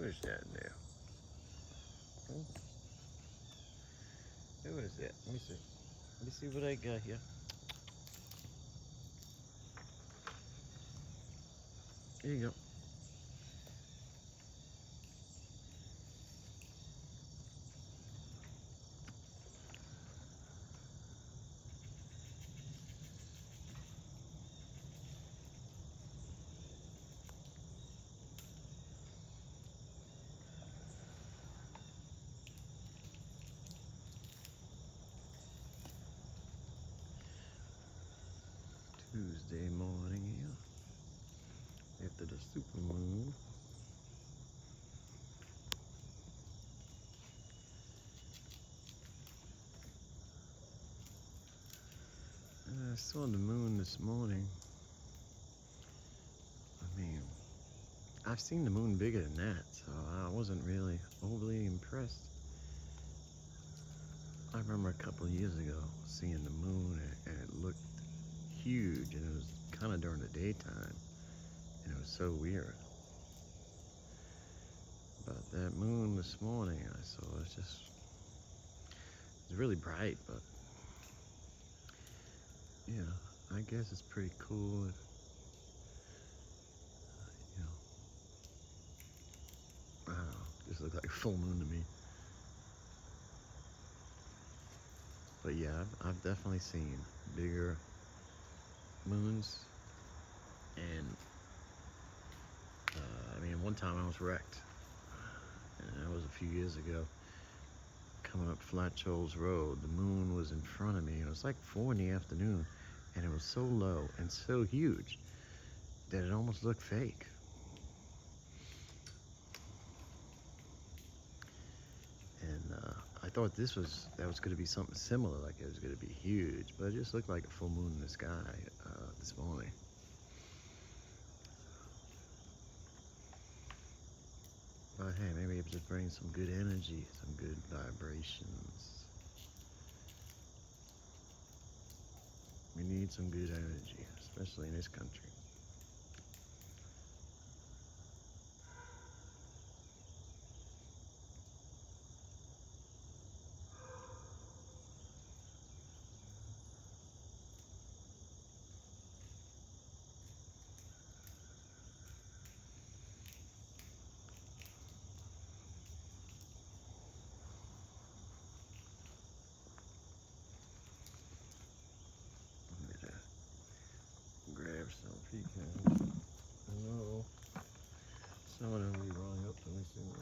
is that now? Hmm? Who is that? Let me see. Let me see what I got here. There you go. Tuesday morning here, after the supermoon. I saw the moon this morning. I mean, I've seen the moon bigger than that, so I wasn't really overly impressed. I remember a couple of years ago seeing the moon and it looked huge, and it was kind of during the daytime, and it was so weird. But that moon this morning I saw, it's really bright, but yeah, I guess it's pretty cool. You know, I don't know, just looks like a full moon to me. But yeah, I've definitely seen bigger moons, and I mean, one time I was wrecked, and that was a few years ago. Coming up Flat Shoals Road, the moon was in front of me. It was like 4 in the afternoon, and it was so low and so huge that it almost looked fake. And I thought that was going to be something similar, like it was going to be huge, but it just looked like a full moon in the sky this morning. But hey, maybe it just brings some good energy, some good vibrations. We need some good energy, especially in this country. Grab some pecans. No, some of them be rolling up to me soon.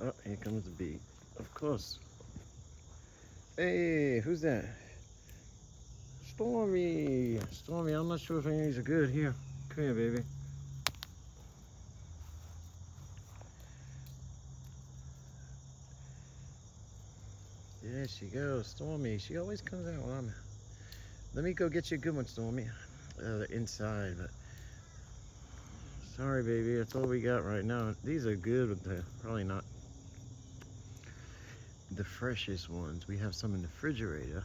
Oh, here comes the bee. Of course. Hey, who's that? Stormy. Stormy, I'm not sure if any of these are good. Here. Come here, baby. There she goes, Stormy. She always comes out when I'm... Let me go get you a good one, Stormy. Inside, but... Sorry, baby. That's all we got right now. These are good, but they're probably not the freshest ones. We have some in the refrigerator.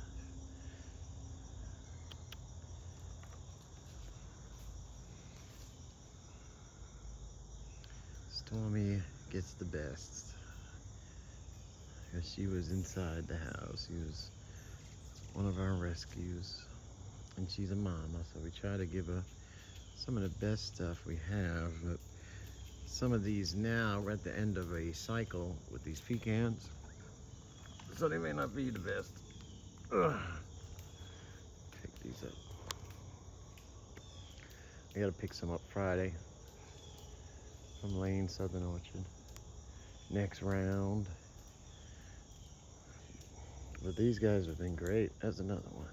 Stormy gets the best. Because she was inside the house. She was one of our rescues. And she's a mama, so we try to give her some of the best stuff we have. But some of these now, we're at the end of a cycle with these pecans, so they may not be the best. Ugh. Pick these up. I gotta pick some up Friday from Lane Southern Orchard. Next round. But these guys have been great. That's another one.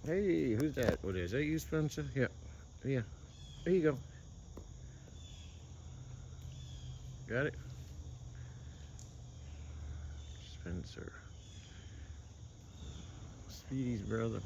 Hey, who's that? What is that? You, Spencer? Yeah. Yeah. There you go. Got it? Spencer. Speedy's brother.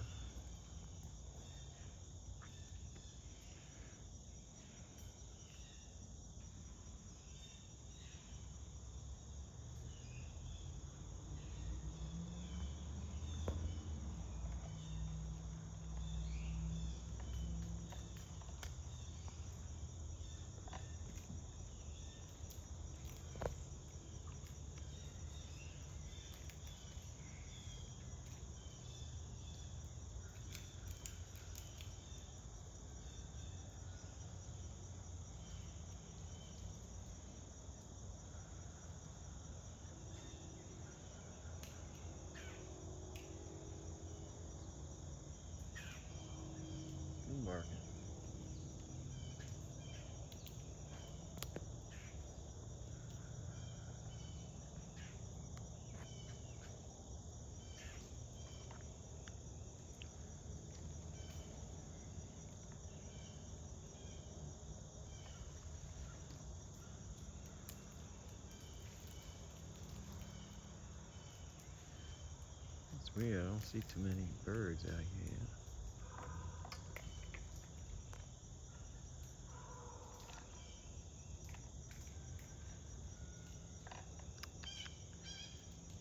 Yeah, I don't see too many birds out here.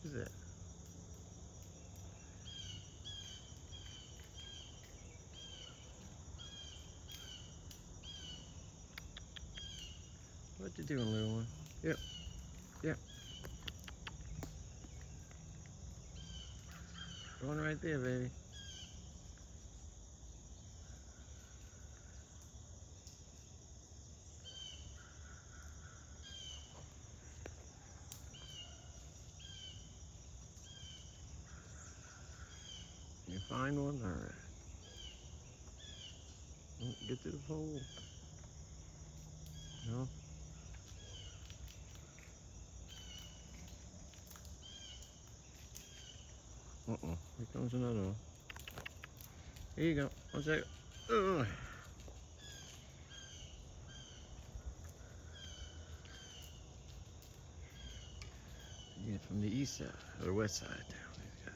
Who's that? What you doing, little one? Yep, yep. Going right there, baby. You find one? All right. Get to the pole. No? Here comes another one. Here you go. One second. Ugh. Yeah, from the east side, or the west side down, these guys.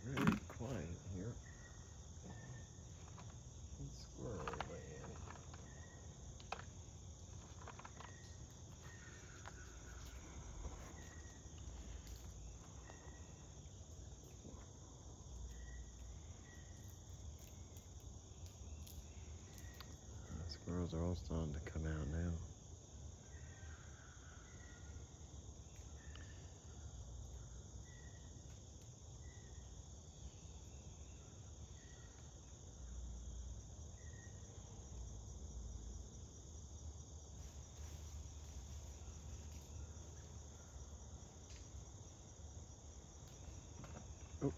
Very quiet here in Squirrel Land. The squirrels are all starting to come out now. Oh,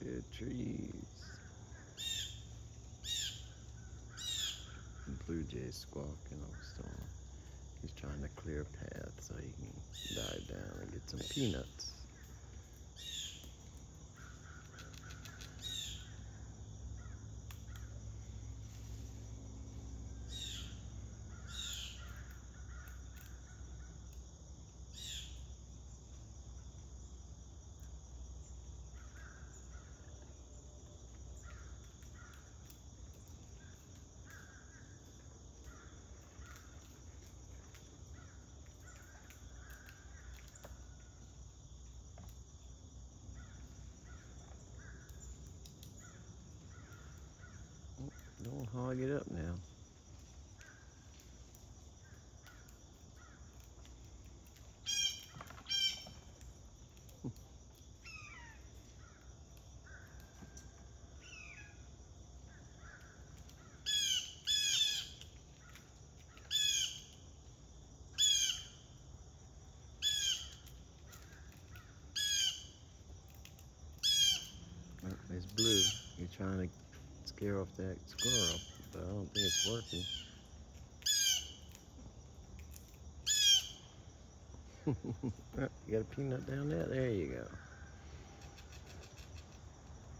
the trees. The blue jay's squawking on the storm. He's trying to clear a path so he can dive down and get some peanuts. Don't hog it up now. Oh, it's blue. You're trying to scare off that squirrel, but I don't think it's working. Oh, you got a peanut down there? There you go.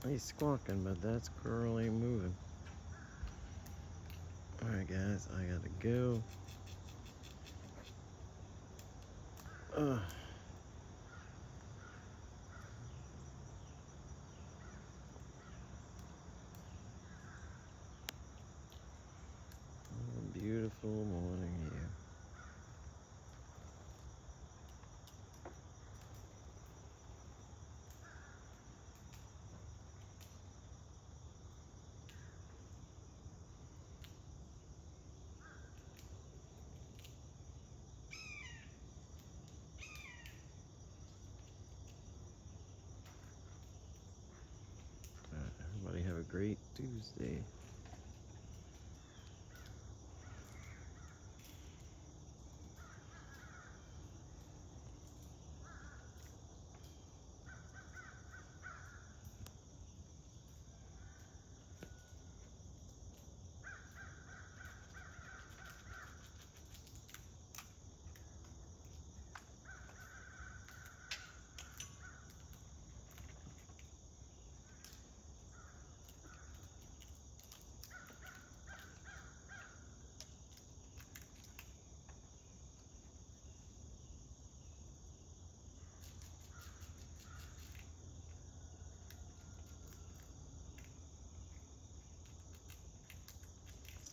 He's squawking, but that squirrel ain't moving. Alright guys, I gotta go. Oh, a beautiful morning here. Everybody have a great Tuesday.